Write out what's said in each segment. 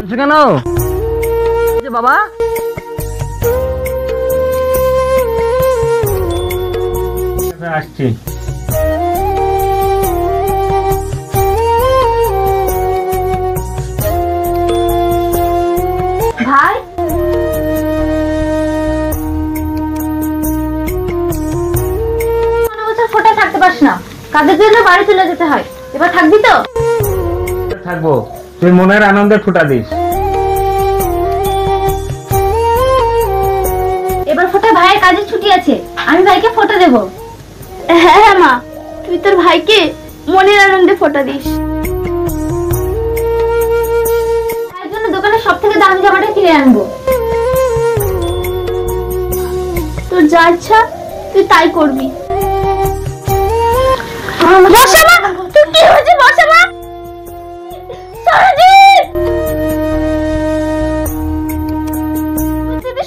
বলছো কেন বাবা? আসছি। ভাই ফোটা থাকতে পারছ না, কাজের জন্য বাড়ি চলে যেতে হয়। এবার থাকবি তো? থাকবো, তুই মনের আনন্দে ফোঁটা দিস। এবার ফোটা ভাইয়ের কাজে ছুটি আছে, আমি ভাইকে ফোটা দেব। হ্যাঁ হ্যাঁ মা, তুই তোর ভাইকে মনের আনন্দে ফোটা দিস। তার জন্য দোকানে সব থেকে দামি জামাটা কিনে আনবো। তোর যা ইচ্ছা তুই তাই করবি। বর্ষা মা, তোর কি হয়েছে? বর্ষা মা,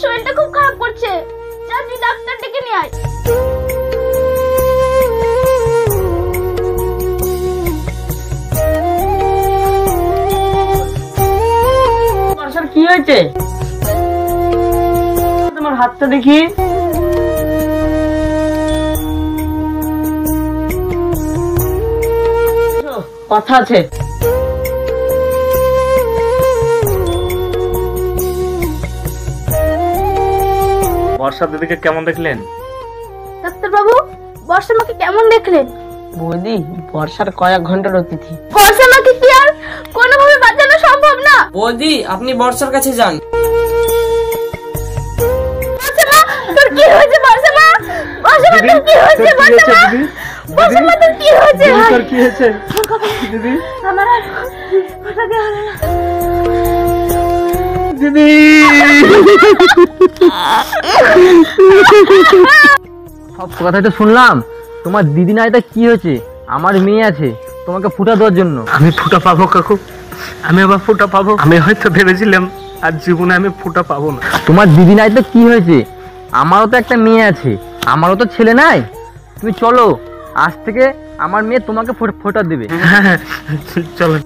শরীরটা খুব খারাপ করছে, যা তুই ডাক্তার ডেকে নিয়ে আয়। বর্ষার কি হয়েছে? তোমার হাতটা দেখি। কথা আছে। বর্ষা দিদিকে কেমন দেখলেন? ডাক্তার বাবু, বর্ষা মাকে কেমন দেখলেন? বৌদি, বর্ষার কয়েক ঘন্টার অতিথি। বর্ষা মাকে কি আর কোনোভাবে বাঁচানো সম্ভব না? বৌদি, আপনি বর্ষার কাছে যান। বর্ষা মা, তোর কি হয়েছে? বর্ষা মা, বর্ষা মা, তোর কি হয়েছে? বর্ষা মা, বর্ষা মা, তোর কি হয়েছে? তোর কি হয়েছে দিদি? আমার আর ফোঁটা দেওয়া হলো না। দিদি সব কথাই তো শুনলাম। তোমার দিদি নাই তা কি হয়েছে? আমার মেয়ে আছে তোমাকে ফুটা দেওয়ার জন্য। আমি ফুটা পাবো কাকু? আমি আবার ফুটা পাবো? আমি হয়তো ভেবেছিলাম আর জীবনে আমি ফুটা পাবো না। তোমার দিদি নাই তো কি হয়েছে? আমারও তো একটা মেয়ে আছে, আমারও তো ছেলে নাই। তুমি চলো, আজ থেকে আমার মেয়ে তোমাকে ফোঁটা দেবে। হ্যাঁ, চলো।